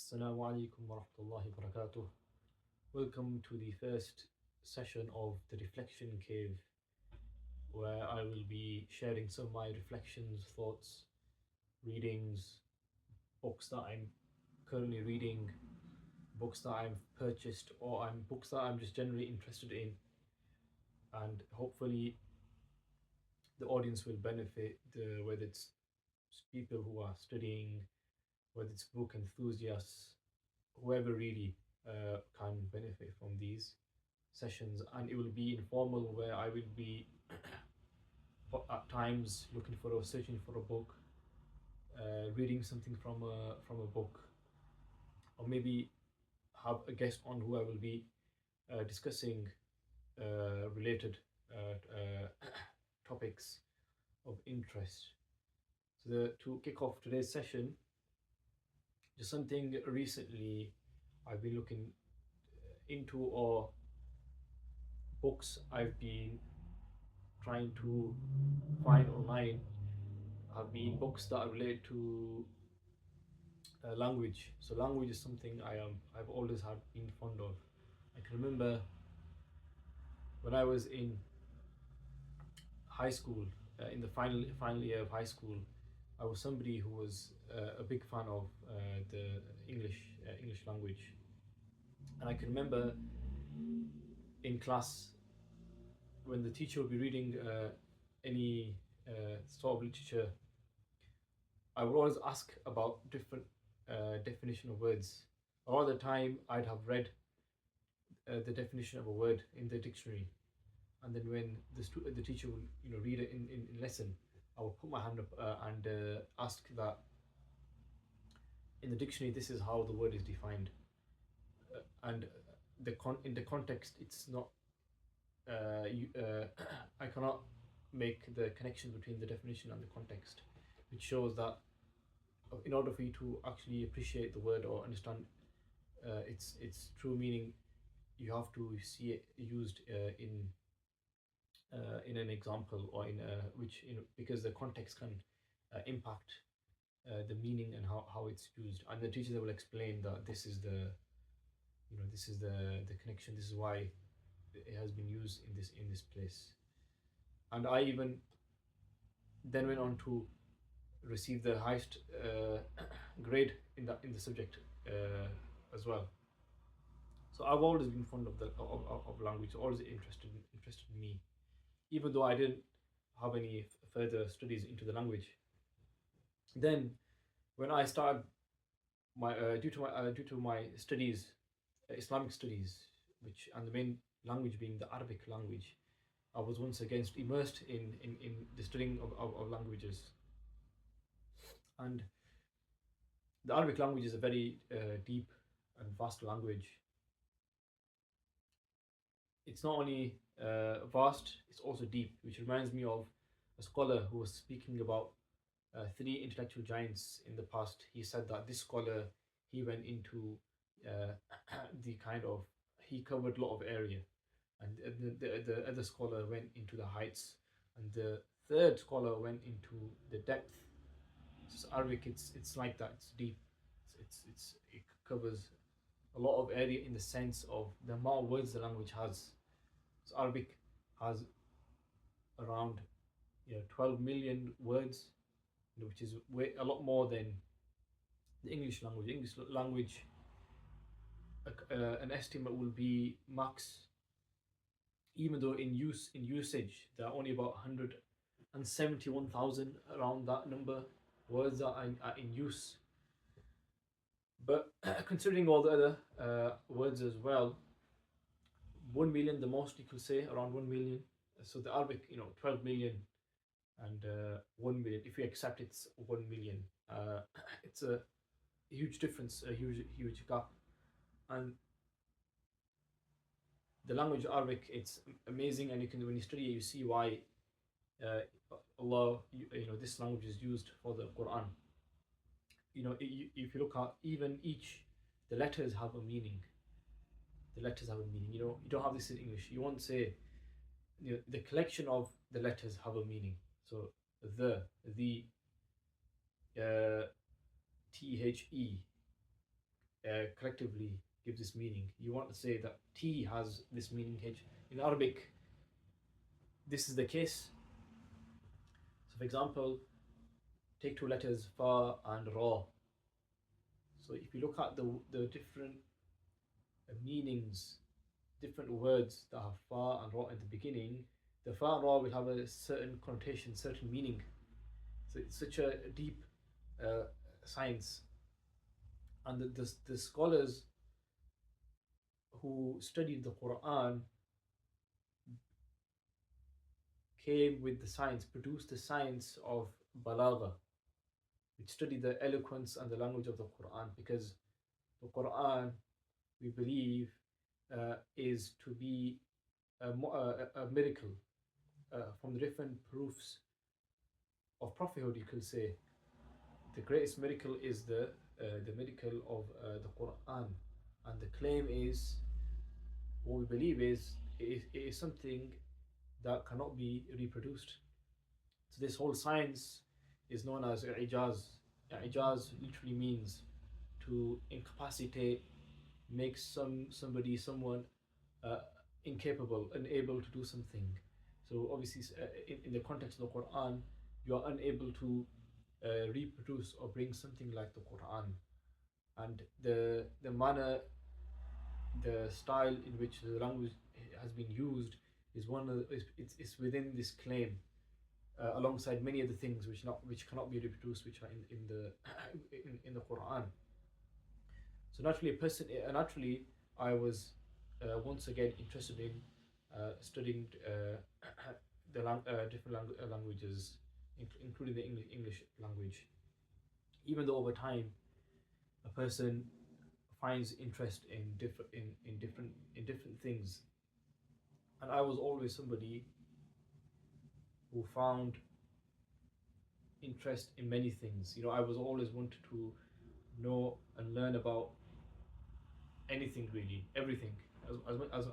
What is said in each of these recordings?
Assalamu alaikum wa rahmatullahi wa barakatuh. Welcome to the first session of the Reflection Cave, where I will be sharing some of my reflections, thoughts, readings, books that I'm currently reading, books that I've purchased, or books that I'm just generally interested in, and hopefully the audience will benefit, whether it's people who are studying, whether it's book enthusiasts, whoever really can benefit from these sessions. And it will be informal, where I will be at times looking for or searching for a book, reading something from a book, or maybe have a guest on who I will be discussing related topics of interest. So to kick off today's session, just something recently I've been looking into, or books I've been trying to find online, have been books that are related to language. So language is something I've always had been fond of. I can remember when I was in high school, in the final year of high school, I was somebody who was a big fan of the English language, and I can remember in class when the teacher would be reading any sort of literature, I would always ask about different definition of words. All the time, I'd have read the definition of a word in the dictionary, and then when the teacher would read it in lesson, I would put my hand up and ask that in the dictionary this is how the word is defined, and in the context it's not I cannot make the connection between the definition and the context, which shows that in order for you to actually appreciate the word or understand its true meaning, you have to see it used in an example, or in which because the context can impact the meaning and how it's used, and the teacher will explain that this is the connection, this is why it has been used in this place. And I even then went on to receive the highest grade in the subject as well. So I've always been fond of language, always interested in me, even though I didn't have any further studies into the language. Then when I started due to my studies, Islamic studies, and the main language being the Arabic language, I was once again immersed in the studying of languages. And the Arabic language is a very deep and vast language. It's not only vast, it's also deep, which reminds me of a scholar who was speaking about three intellectual giants in the past. He said that this scholar, he went into he covered a lot of area, and the other scholar went into the heights, and the third scholar went into the depth. So Arabic, it's like that. It's deep. It covers a lot of area in the sense of the amount of words the language has. So Arabic has around 12 million words, which is a lot more than the English language. English language, an estimate will be max, even though in usage there are only about 171,000, around that number, words that are in use. But considering all the other words as well, 1 million, the most you could say, around 1 million. So the Arabic, 12 million and 1 million, if we accept it's 1 million, it's a huge difference, a huge gap. And the language of Arabic, it's amazing, and when you study it, you see why Allah, this language is used for the Quran. If you look at even the letters have a meaning. The letters have a meaning. You don't have this in English. You won't say the collection of the letters have a meaning. So the THE, collectively gives this meaning. You want to say that T has this meaning H. In Arabic, this is the case. So, for example, take two letters Fa and Ra. So, if you look at the different meanings, different words that have Fa and Ra in the beginning, the Fa and Ra will have a certain connotation, certain meaning. So, it's such a deep science. And the scholars who studied the Quran came with the science, produced the science of balagha, which studied the eloquence and the language of the Quran, because the Quran, we believe, is to be a miracle from the different proofs of prophethood. You could say the greatest miracle is the miracle of the Quran, and the claim is, what we believe is, it is something that cannot be reproduced. So this whole science is known as i'jaz. I'jaz literally means to incapacitate, make someone incapable, unable to do something. So obviously, in the context of the Quran, you are unable to reproduce or bring something like the Quran, and the manner, the style in which the language has been used is one of it's within this claim, alongside many other things which cannot be reproduced, which are in the Quran. So naturally, I was once again interested in studying different languages, including the English language. Even though over time, a person finds interest in different things, and I was always somebody who found interest in many things. You know, I was always wanted to know and learn about anything, really, everything,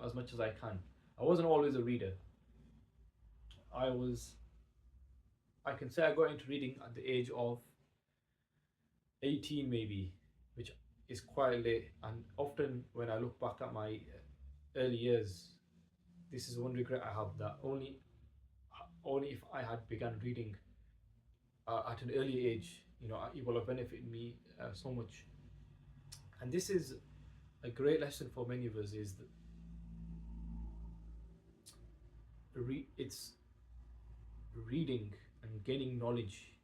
as much as I can. I wasn't always a reader. I can say I got into reading at the age of 18 maybe, which is quite late. And often when I look back at my early years, this is one regret I have, that only if I had begun reading at an early age, you know, it will have benefited me so much. And this is a great lesson for many of us, is that it's reading and gaining knowledge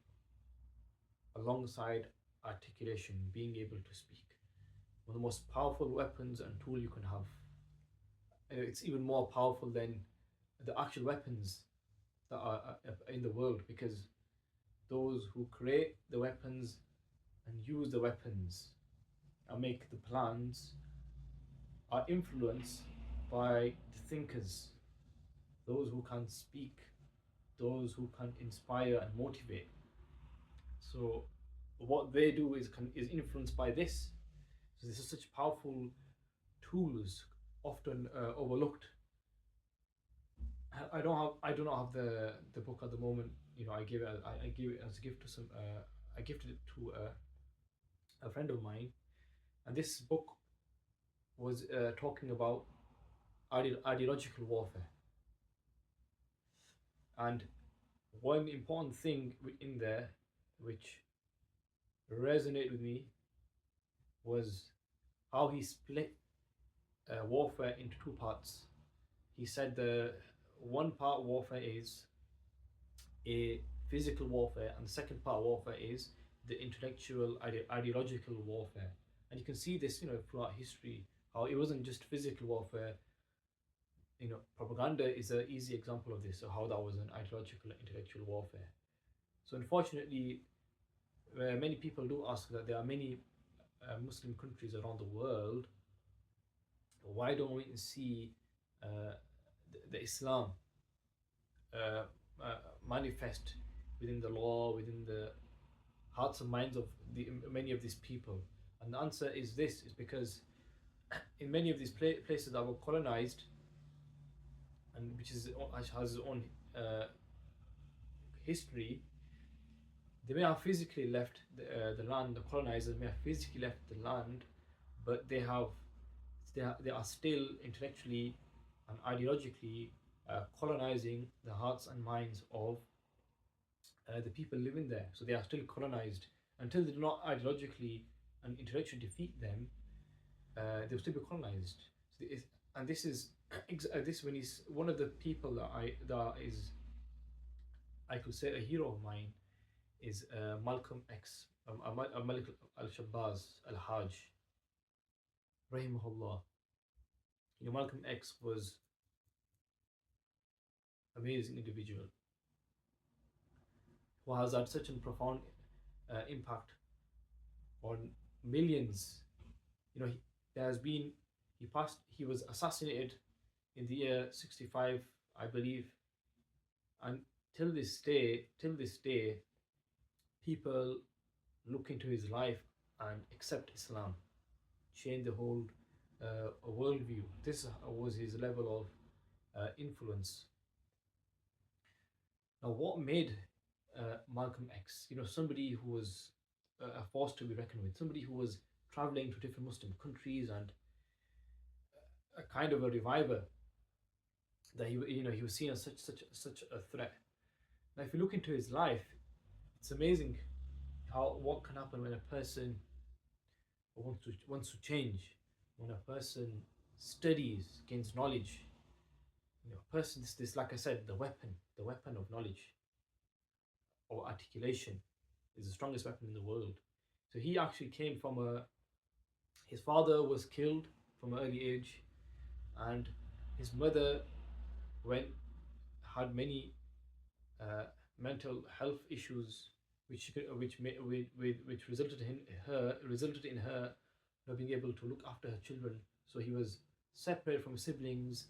alongside articulation, being able to speak. One of the most powerful weapons and tool you can have. It's even more powerful than the actual weapons that are in the world, because those who create the weapons and use the weapons and make the plans are influenced by the thinkers, those who can speak, those who can inspire and motivate. So what they do is influenced by this. So this is such powerful tools, often overlooked. I do not have the book at the moment. You know, I gave it as a gift to I gifted it to a friend of mine, and this book was talking about ideological warfare. And one important thing in there which resonated with me was how he split warfare into two parts. He said the one part of warfare is a physical warfare, and the second part of warfare is the intellectual, ideological warfare. And you can see this, you know, throughout history, how it wasn't just physical warfare. You know, propaganda is an easy example of this, so how that was an ideological, intellectual warfare. So unfortunately, many people do ask that there are many Muslim countries around the world. Why don't we see the Islam manifest within the law, within the hearts and minds of many of these people? And the answer is this: is because in many of these places that were colonized, and which has its own history, they may have physically left the land. The colonizers may have physically left the land, but they are still intellectually and ideologically colonizing the hearts and minds of the people living there. So they are still colonized until they do not ideologically and intellectually defeat them. They'll still be colonized. So and this is this when he's one of the people that is I could say a hero of mine is Malcolm X, Malik al-Shabbaz al-Hajj, rahimahullah. Malcolm X was an amazing individual who has had such a profound impact on millions. There has been he was assassinated in the year 65, I believe, and till this day, people look into his life and accept Islam, change the whole worldview. This was his level of influence. Now, what made Malcolm X, somebody who was a force to be reckoned with, somebody who was traveling to different Muslim countries and a kind of a reviver, that he was seen as such a threat. Now, if you look into his life, it's amazing what can happen when a person wants to change, when a person studies, gains knowledge. A person, this like I said, the weapon of knowledge or articulation is the strongest weapon in the world. So he actually came from his father was killed from an early age, and his mother had many mental health issues, which resulted in her not being able to look after her children. So he was separated from his siblings.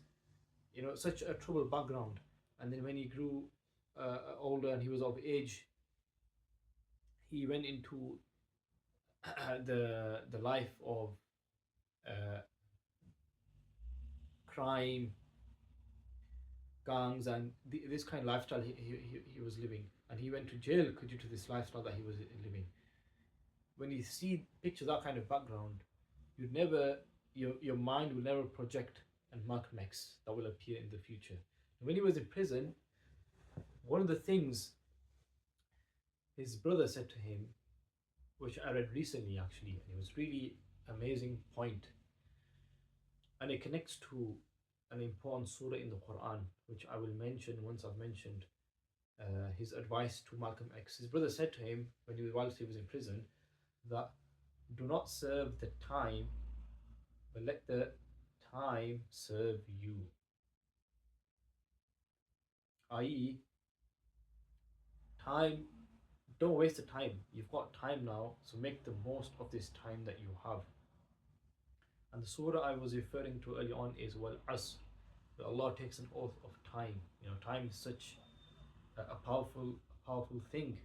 Such a troubled background. And then when he grew older and he was of age, he went into the life of crime, gangs, and this kind of lifestyle he was living. And he went to jail due to this lifestyle that he was living. When you see pictures of that kind of background, your mind will never project and Malcolm X that will appear in the future. When he was in prison, one of the things his brother said to him, which I read recently actually, and it was really amazing point, and it connects to an important surah in the Quran, which I will mention once I've mentioned his advice to Malcolm X. His brother said to him whilst he was in prison that do not serve the time, but let the time serve you. I.e., time, don't waste the time. You've got time now, so make the most of this time that you have. And the surah I was referring to early on is Wal Asr, where Allah takes an oath of time. Time is such a powerful thing.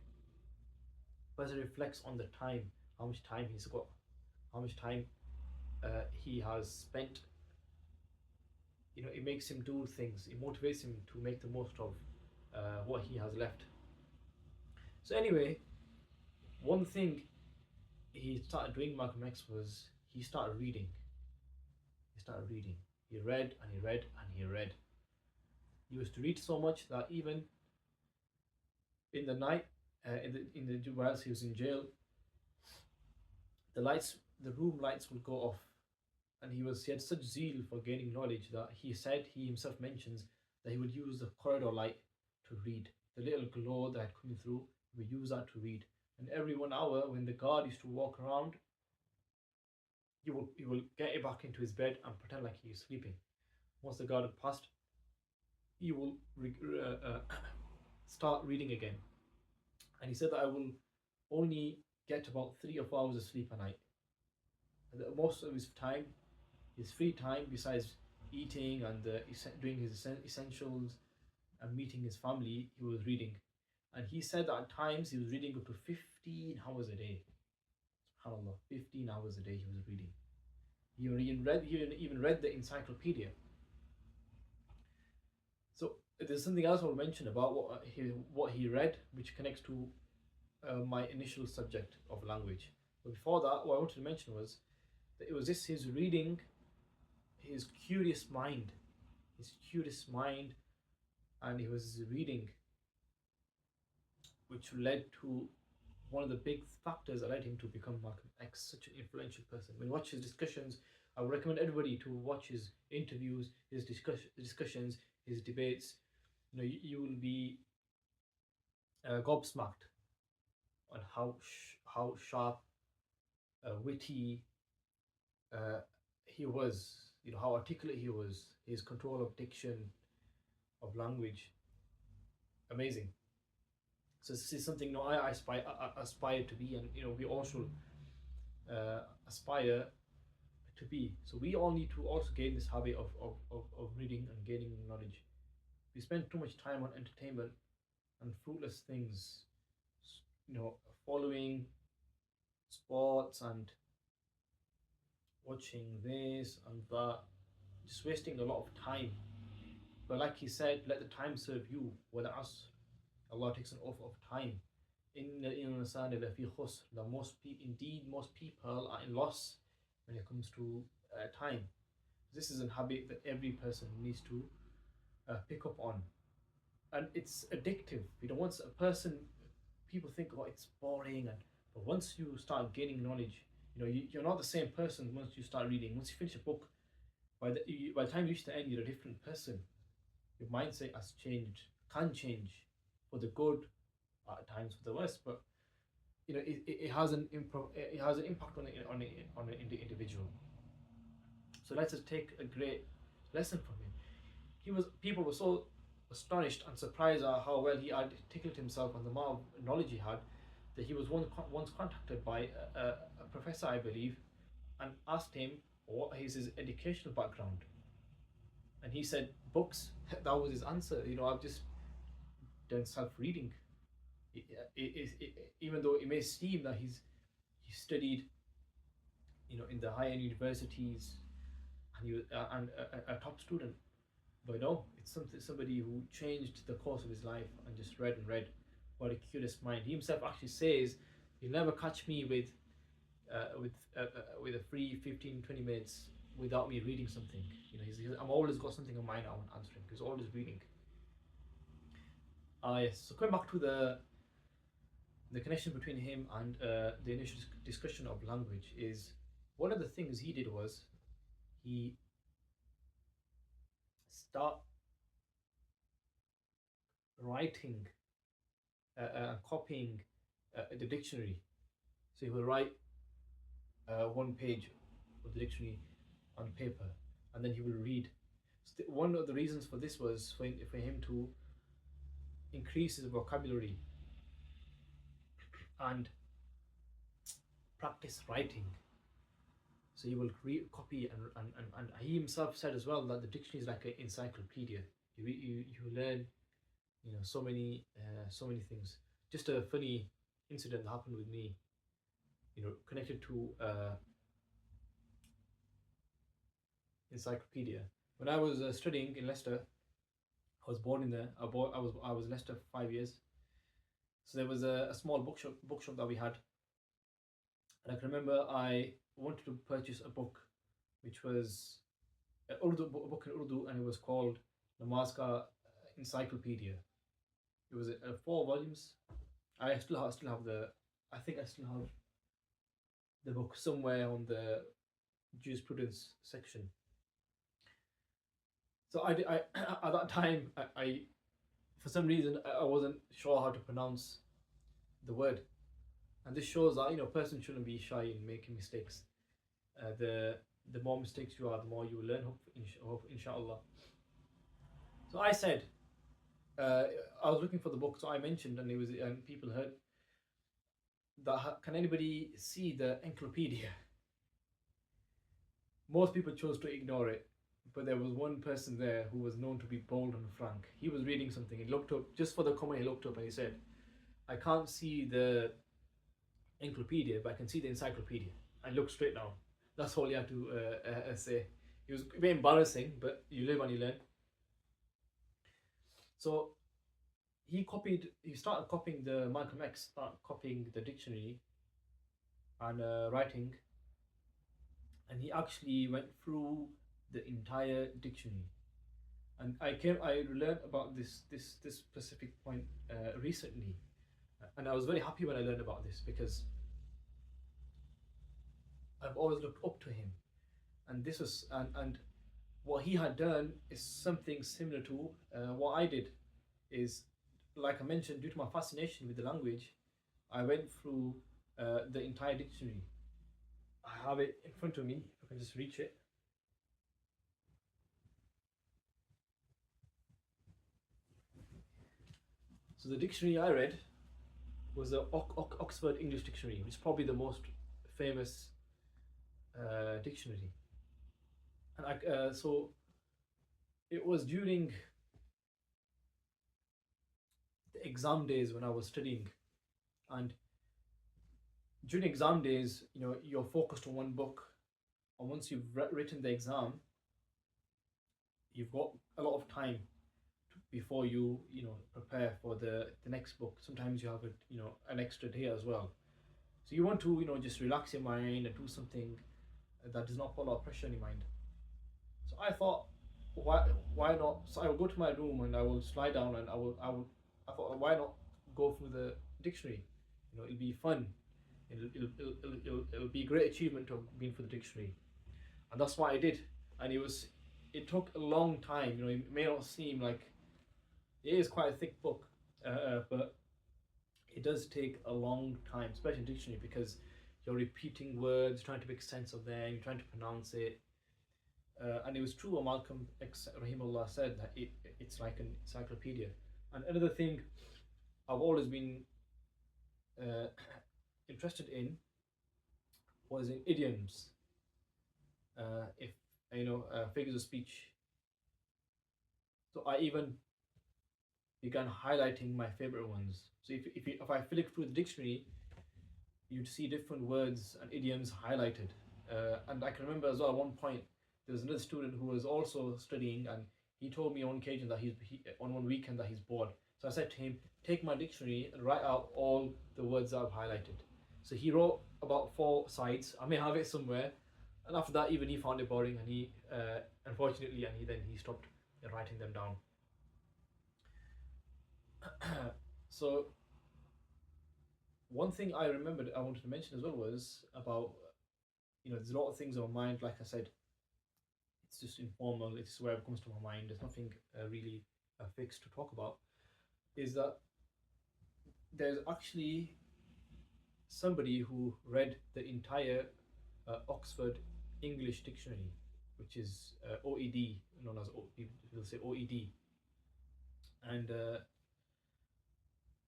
But it reflects on the time, how much time he's got, how much time he has spent. It makes him do things. It motivates him to make the most of what he has left. So anyway, one thing he started doing, Malcolm X, was he started reading. He read and he read and he read. He used to read so much that even in the night, whilst he was in jail, the room lights would go off. And he had such zeal for gaining knowledge that he himself mentions that he would use the corridor light to read. The little glow that had come through, he would use that to read. And every 1 hour, when the guard used to walk around, he will get it back into his bed and pretend like he's sleeping. Once the guard had passed, he will start reading again. And he said that I will only get about 3 or 4 hours of sleep a night. And most of his time, his free time, besides eating and doing his essentials and meeting his family, he was reading. And he said that at times he was reading up to 15 hours a day. SubhanAllah, 15 hours a day he was reading. He even read the Encyclopedia. So there's something else I'll mention about what he read, which connects to my initial subject of language. But before that, what I wanted to mention was It was just his reading, his curious mind, his curious mind, and he was reading, which led to one of the big factors that led him to become Malcolm X, such an influential person. When you watch his discussions, I would recommend everybody to watch his interviews, his discussions, his debates. You will be gobsmacked on how sharp, witty uh, he was. How articulate he was. His control of diction, of language, amazing. So this is something I aspire to be, and we all should aspire to be. So we all need to also gain this habit of reading and gaining knowledge. We spend too much time on entertainment and fruitless things, following sports and watching this and that, just wasting a lot of time. But like he said, let the time serve you. Whether us, Allah takes an oath of time. In الإنسان لفي خسر. That most people are in loss when it comes to time. This is a habit that every person needs to pick up on, and it's addictive. Once a person, people think, oh, it's boring, but once you start gaining knowledge, you're not the same person once you start reading. Once you finish a book, by the time you reach the end, you're a different person. Your mindset has changed, can change for the good, at times for the worse, but it has an impact on the individual. So let's just take a great lesson from him. People were so astonished and surprised at how well he articulated himself and the amount of knowledge he had, that he was once contacted by a professor, I believe, and asked him what is his educational background, and he said books. That was his answer. I've just done self-reading. Even though it may seem that he studied, in the high-end universities, and he was a top student, but no, it's somebody who changed the course of his life and just read and read. What a curious mind. He himself actually says, "You'll never catch me with a free 15-20 minutes without me reading something." I'm always got something in mind I want answering. He's always reading. Yes. So coming back to the connection between him and the initial discussion of language, is one of the things he did was he start writing, copying the dictionary. So he will write one page of the dictionary on paper, and then he will read. So one of the reasons for this was for him to increase his vocabulary and practice writing. So he will copy, and he himself said as well that the dictionary is like an encyclopedia. You learn, so many things. Just a funny incident that happened with me, connected to Encyclopedia. When I was studying in Leicester, I was born in there. I was in Leicester for 5 years. So there was a small bookshop that we had, and I can remember I wanted to purchase a book, which was a book in Urdu, and it was called Namaz Ka Encyclopedia. It was 4 volumes. I still have I think I still have the book somewhere on the jurisprudence section. So I at that time, I for some reason I wasn't sure how to pronounce the word, and this shows that a person shouldn't be shy in making mistakes. The more mistakes you are, the more you will learn. Inshallah. So I said, I was looking for the book, so I mentioned, and people heard that. Can anybody see the Encyclopedia? Most people chose to ignore it, but there was one person there who was known to be bold and frank. He was reading something. He looked up, just for the comment, he looked up and he said, "I can't see the Encyclopedia, but I can see the encyclopedia." I looked straight down. That's all he had to say. It was a bit embarrassing, but you live and you learn. So he started copying the Malcolm X, started copying the dictionary and writing, and he actually went through the entire dictionary. And I learned about this specific point recently, and I was very happy when I learned about this because I've always looked up to him, and this was and what he had done is something similar to what I did. Is like I mentioned, due to my fascination with the language, I went through the entire dictionary. I have it in front of me. If I can just reach it. So the dictionary I read was the Oxford English Dictionary, which is probably the most famous dictionary. And so it was during the exam days when I was studying, and during exam days, you're focused on one book, and once you've written the exam, you've got a lot of time before you prepare for the next book. Sometimes you have an extra day as well, so you want to just relax your mind and do something that does not put a lot of pressure on your mind. So I thought, why not? So I will go to my room and I will slide down and I thought, why not go through the dictionary? It'll be fun. It'll be a great achievement to have been for the dictionary, and that's what I did. And it took a long time. It may not seem like it is quite a thick book, but it does take a long time, especially in dictionary, because you're repeating words, trying to make sense of them, trying to pronounce it. And it was true what Malcolm X Rahimullah said, that it's like an encyclopedia. And another thing I've always been interested in was in idioms, if figures of speech. So I even began highlighting my favorite ones. So if I flick through the dictionary, you'd see different words and idioms highlighted. And I can remember as well at one point there was another student who was also studying, and he told me on occasion that on one weekend that he's bored. So I said to him, take my dictionary and write out all the words that I've highlighted. So he wrote about 4 sides. I may have it somewhere. And after that, even he found it boring, and he unfortunately, and he stopped writing them down. So one thing I remembered I wanted to mention as well was about, there's a lot of things on my mind. Like I said, it's just informal. It's wherever it comes to my mind. There's nothing really fixed to talk about. Is that there's actually somebody who read the entire Oxford English Dictionary, which is OED, known as people say OED, and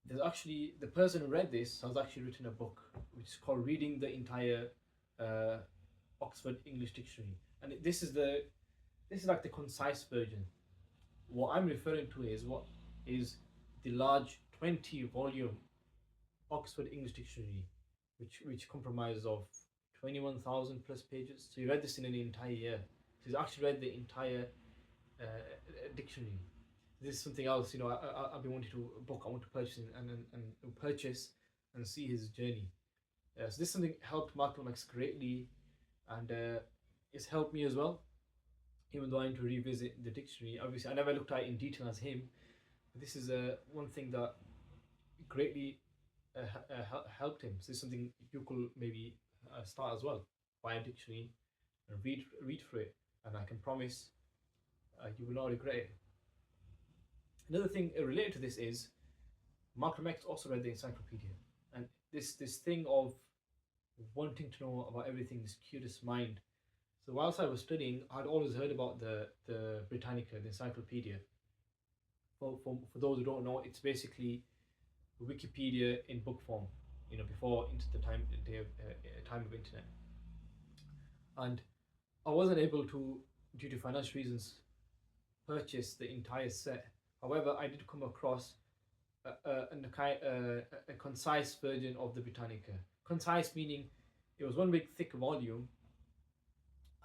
there's actually the person who read this has actually written a book which is called Reading the Entire Oxford English Dictionary, and this is like the concise version. What I'm referring to is the large 20-volume Oxford English Dictionary, which comprises of 21,000 plus pages. So he read this in an entire year. So he's actually read the entire dictionary. This is something else, I've been wanting to book. I want to purchase and purchase and see his journey. So this is something helped Malcolm X greatly, and it's helped me as well. Even though I need to revisit the dictionary, obviously I never looked at it in detail as him. But this is one thing that greatly helped him. So this is something you could maybe start as well. Buy a dictionary and read through it, and I can promise you will not regret it. Another thing related to this is Malcolm X also read the Encyclopedia, and this thing of wanting to know about everything, this curious mind. So whilst I was studying, I'd always heard about the Britannica, the Encyclopedia. For those who don't know, it's basically Wikipedia in book form, before into the time of internet. And I wasn't able to, due to financial reasons, purchase the entire set. However, I did come across a concise version of the Britannica. Concise meaning it was one big thick volume,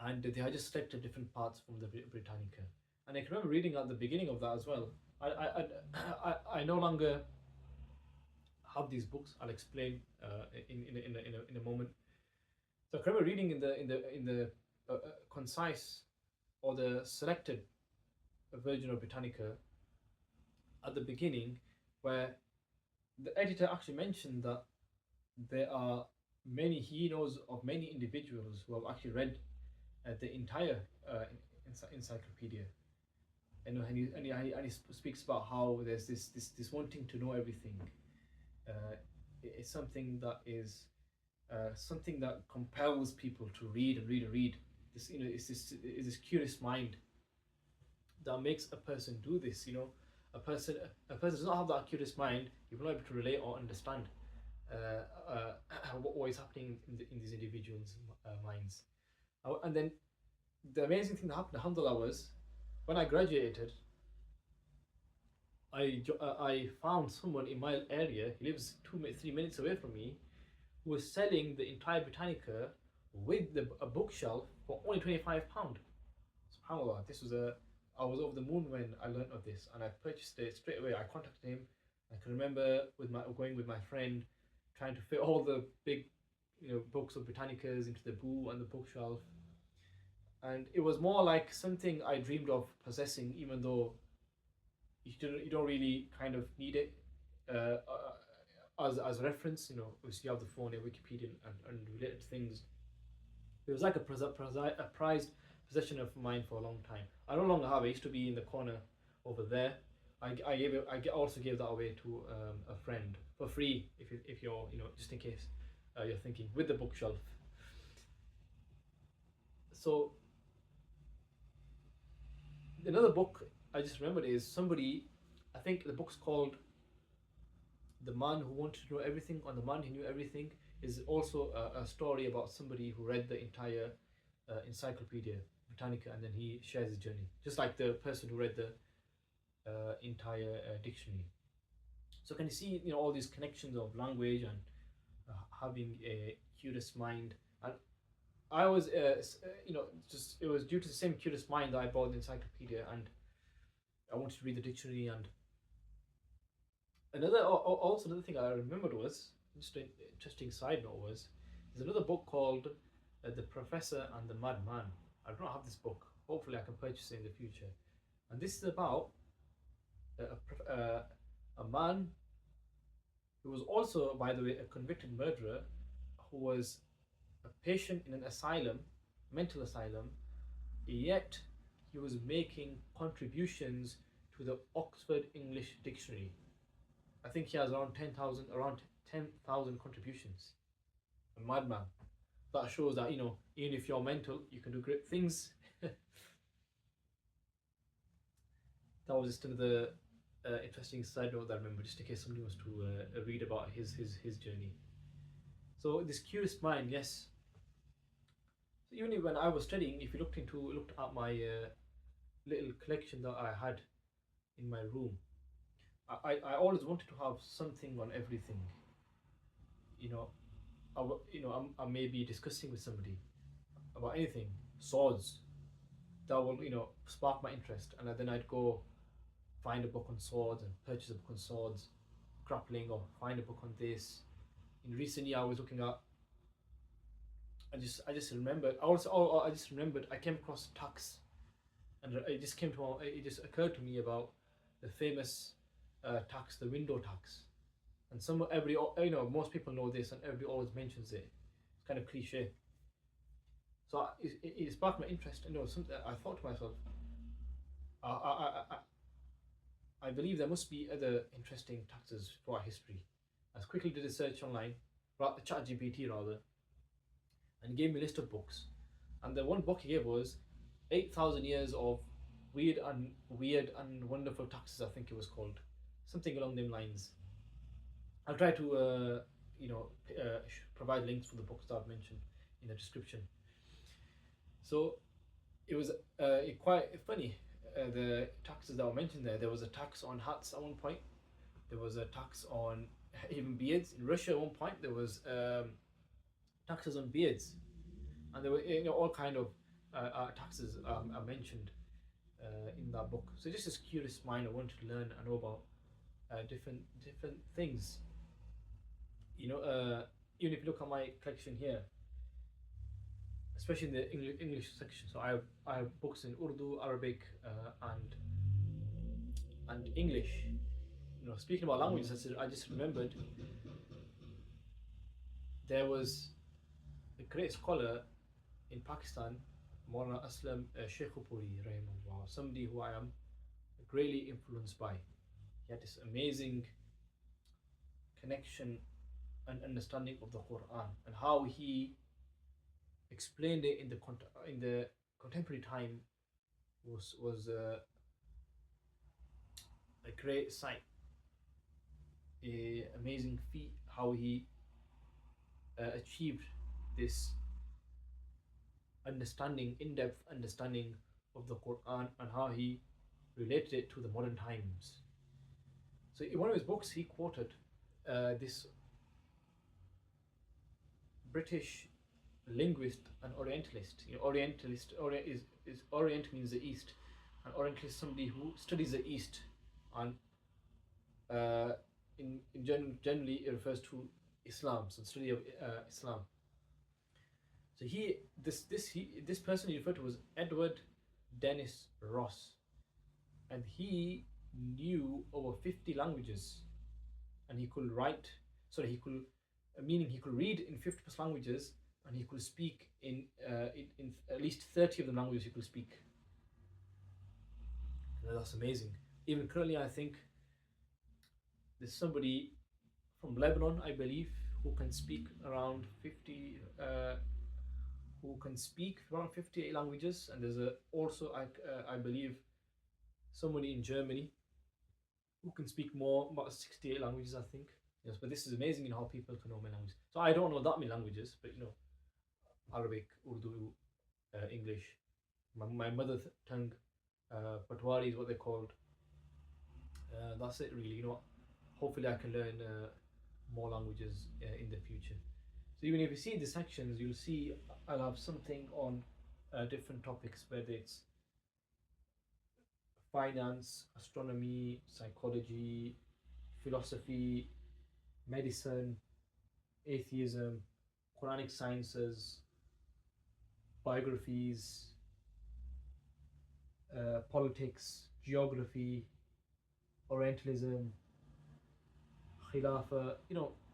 and they had just selected different parts from the Britannica. And I can remember reading at the beginning of that as well. I no longer have these books. I'll explain in a moment. So I remember reading in the concise or the selected version of Britannica at the beginning, where the editor actually mentioned that there are many, he knows of many individuals who have actually read the entire encyclopedia. And he speaks about how there's this wanting to know everything. Uh, it's something that is something that compels people to read and read and read. This, is this curious mind that makes a person do this. A person does not have that curious mind. He will not be able to relate or understand what is happening in these individuals' minds. And then the amazing thing that happened, alhamdulillah, was when I graduated, I found someone in my area. He lives 3 minutes away from me, who was selling the entire Britannica with a bookshelf for only £25. SubhanAllah, I was over the moon when I learnt of this, and I purchased it straight away. I contacted him. I can remember going with my friend, trying to fit all the big, books of Britannicas into the boo and the bookshelf, and it was more like something I dreamed of possessing, even though you don't really kind of need it as a reference. Obviously you have the phone and Wikipedia and related things. It was like a prized possession of mine for a long time. I no longer have it. It used to be in the corner over there. I also gave that away to a friend for free, if you're, just in case you're thinking, with the bookshelf. So another book I just remembered is somebody, I think the book's called The Man Who Wanted to Know Everything, or The Man Who Knew Everything, is also a story about somebody who read the entire Encyclopedia Britannica, and then he shares his journey, just like the person who read the entire dictionary. So can you see, all these connections of language and having a curious mind? And I was, just it was due to the same curious mind that I bought the encyclopedia, and I wanted to read the dictionary. And another thing I remembered was, just an interesting side note, was there's another book called The Professor and the Madman. I do not have this book. Hopefully I can purchase it in the future. And this is about a man who was also, by the way, a convicted murderer, who was a patient in an asylum, mental asylum, yet he was making contributions to the Oxford English Dictionary. I think he has around 10,000 contributions. A madman. That shows that, even if you're mental, you can do great things. That was just another interesting side note that I remember, just in case somebody wants to read about his journey. So this curious mind, yes. So even when I was studying, if you looked at my little collection that I had in my room, I always wanted to have something on everything. I may be discussing with somebody about anything, swords, that will spark my interest, and then I'd go find a book on swords and purchase a book on swords, grappling, or find a book on this. In recent year, I was looking at. I just remembered. I just remembered. I came across tax, and it just occurred to me about the famous tax, the window tax, and most people know this, and everybody always mentions it. It's kind of cliche. So it sparked my interest. Something I thought to myself. I believe there must be other interesting taxes for our history. I quickly did a search online, ChatGPT rather, and gave me a list of books. And the one book he gave was 8,000 years of weird and wonderful taxes. I think it was called something along them lines. I'll try to provide links for the books that I've mentioned in the description. So it was quite funny. The taxes that were mentioned there. There was a tax on hats at one point. There was a tax on even beards. In Russia at one point there was taxes on beards, and there were all kind of taxes are mentioned in that book. So just this curious mind, I wanted to learn and know about different things. Even if you look at my collection here, especially in the English section. So I have books in Urdu, Arabic, and English. Speaking about languages, I just remembered there was a great scholar in Pakistan, Maulana Aslam Sheikhupuri, rahimahullah, somebody who I am greatly influenced by. He had this amazing connection and understanding of the Quran, and how he explained it in the contemporary time was a great sight, a amazing feat. How he achieved this understanding, in-depth understanding of the Quran, and how he related it to the modern times. So in one of his books, he quoted this British linguist and Orientalist. Orient means the East, and Orientalist somebody who studies the East, and generally it refers to Islam, so the study of Islam. So this person he referred to was Edward Dennis Ross, and he knew over 50 languages, and he could write. Sorry, he could read in 50 plus languages, and he could speak in at least 30 of the languages he could speak. And that's amazing. Even currently, I think there's somebody from Lebanon, I believe, who can speak around 50. Who can speak around 58 languages, and there's also I believe somebody in Germany who can speak more, about 68 languages, I think. Yes, but this is amazing, how people can know many languages. So I don't know that many languages, but Arabic, Urdu, English. My mother tongue, Patwari is what they're called. That's it, really. Hopefully I can learn more languages in the future. So even if you see the sections, you'll see I'll have something on different topics, whether it's finance, astronomy, psychology, philosophy, medicine, atheism, Quranic sciences, biographies, politics, geography, Orientalism, Khilafa,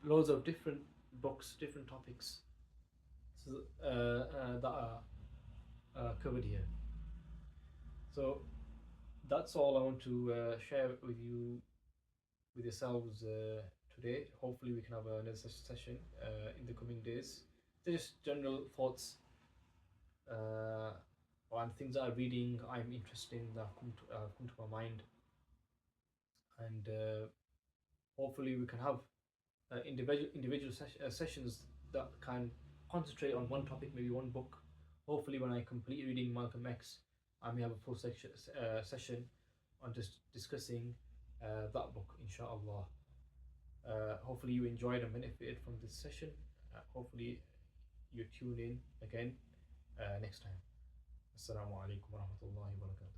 loads of different books, different topics that are covered here. So that's all I want to share with yourselves today. Hopefully we can have another session in the coming days. They're just general thoughts on things that I'm reading, I'm interested in, that have come to my mind, and hopefully we can have individual sessions that can concentrate on one topic, maybe one book. Hopefully when I complete reading Malcolm X, I may have a full session on just discussing that book, inshallah. Hopefully you enjoyed and benefited from this session. Hopefully you tune in again next time. Assalamu alaikum wa rahmatullahi wa barakatuh.